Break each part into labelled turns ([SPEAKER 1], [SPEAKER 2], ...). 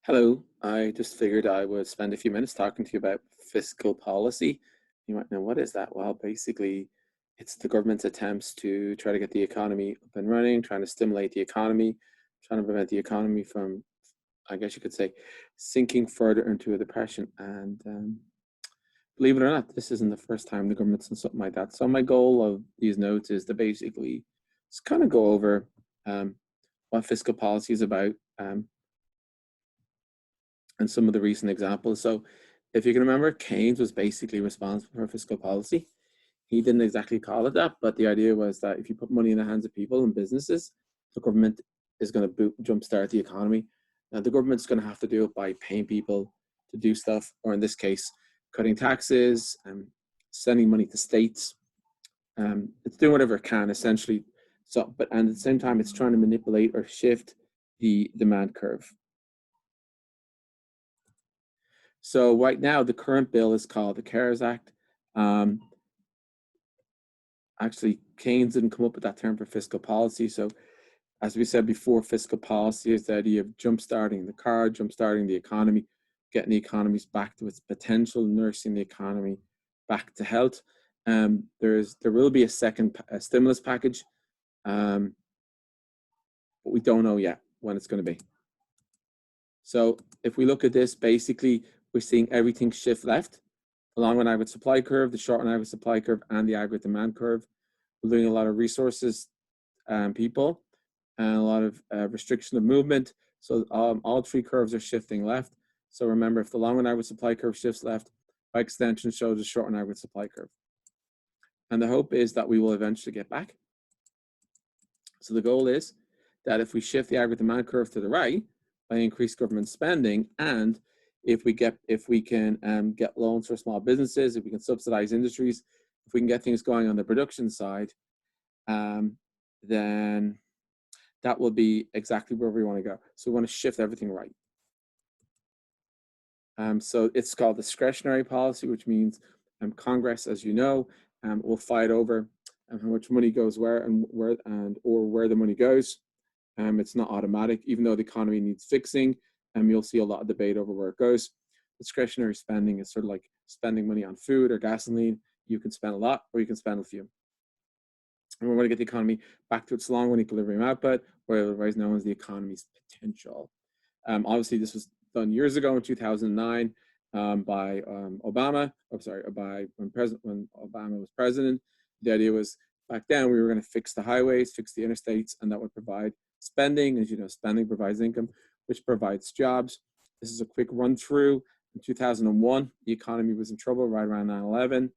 [SPEAKER 1] Hello, I just figured I would spend a few minutes talking to you about fiscal policy. You might know, what is that? Well, basically, it's the government's attempts to try to get the economy up and running, trying to stimulate the economy, trying to prevent the economy from, I guess you could say, sinking further into a depression. And believe it or not, this isn't the first time the government's done something like that. So my goal of these notes is to basically just kind of go over what fiscal policy is about. And some of the recent examples. So if you can remember, Keynes was basically responsible for fiscal policy. He didn't exactly call it that, but the idea was that if you put money in the hands of people and businesses, the government is going to jumpstart the economy. Now, the government's going to have to do it by paying people to do stuff, or in this case, cutting taxes and sending money to states. It's doing whatever it can, essentially. So, but and at the same time, it's trying to manipulate or shift the demand curve. So right now, the current bill is called the CARES Act. Actually, Keynes didn't come up with that term for fiscal policy. So as we said before, fiscal policy is the idea of jumpstarting the car, jumpstarting the economy, getting the economies back to its potential, nursing the economy back to health. There will be a second stimulus package, but we don't know yet when it's going to be. So if we look at this, basically, we're seeing everything shift left. The long run aggregate supply curve, the short run aggregate supply curve, and the aggregate demand curve. We're losing a lot of resources, people, and a lot of restriction of movement. So all three curves are shifting left. So remember, if the long run aggregate supply curve shifts left, by extension shows the short run aggregate supply curve. And the hope is that we will eventually get back. So the goal is that if we shift the aggregate demand curve to the right by increased government spending, and if we can get loans for small businesses, if we can subsidize industries, if we can get things going on the production side, then that will be exactly where we want to go. So we want to shift everything right. So it's called discretionary policy, which means Congress, as you know, will fight over how much money goes where or where the money goes. It's not automatic, even though the economy needs fixing. You'll see a lot of debate over where it goes. Discretionary spending is sort of like spending money on food or gasoline. You can spend a lot or you can spend a few. And we want to get the economy back to its long run equilibrium output, or otherwise known as the economy's potential. Obviously, this was done years ago in 2009 by Obama. When Obama was president. The idea was back then we were going to fix the highways, fix the interstates, and that would provide spending. As you know, spending provides income, which provides jobs. This is a quick run through. In 2001, the economy was in trouble right around 9/11.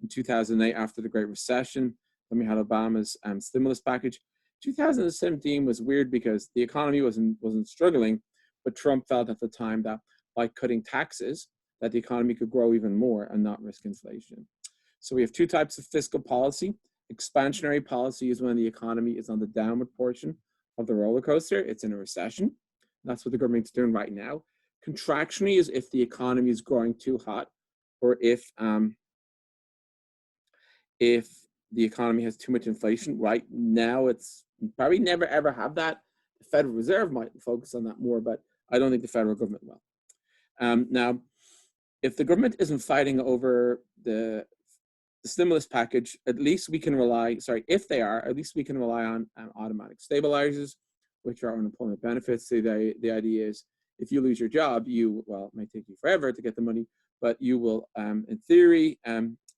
[SPEAKER 1] In 2008, after the Great Recession, then we had Obama's stimulus package. 2017 was weird because the economy wasn't struggling, but Trump felt at the time that by cutting taxes, that the economy could grow even more and not risk inflation. So we have two types of fiscal policy. Expansionary policy is when the economy is on the downward portion of the roller coaster. It's in a recession. That's what the government is doing right now. Contractionary is if the economy is growing too hot, or if the economy has too much inflation. Right now, it's probably never ever have that. The Federal Reserve might focus on that more, but I don't think the federal government will. Now, if the government isn't fighting over the stimulus package, at least we can rely, if they are, at least we can rely on automatic stabilizers, which are unemployment benefits. So the idea is if you lose your job, it may take you forever to get the money, but you will, in theory,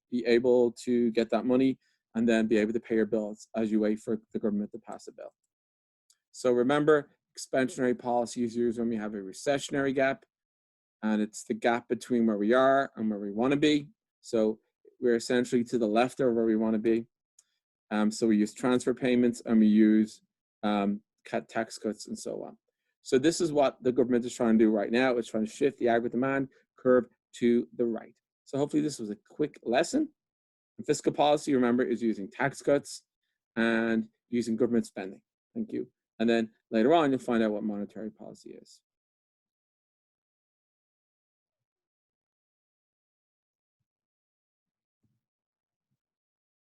[SPEAKER 1] be able to get that money and then be able to pay your bills as you wait for the government to pass a bill. So remember, expansionary policy is used when we have a recessionary gap, and it's the gap between where we are and where we want to be. So we're essentially to the left of where we want to be. So we use transfer payments and we use tax cuts and so on. So this is what the government is trying to do right now. It's trying to shift the aggregate demand curve to the right. So hopefully this was a quick lesson. And fiscal policy, remember, is using tax cuts and using government spending. Thank you. And then later on, you'll find out what monetary policy is.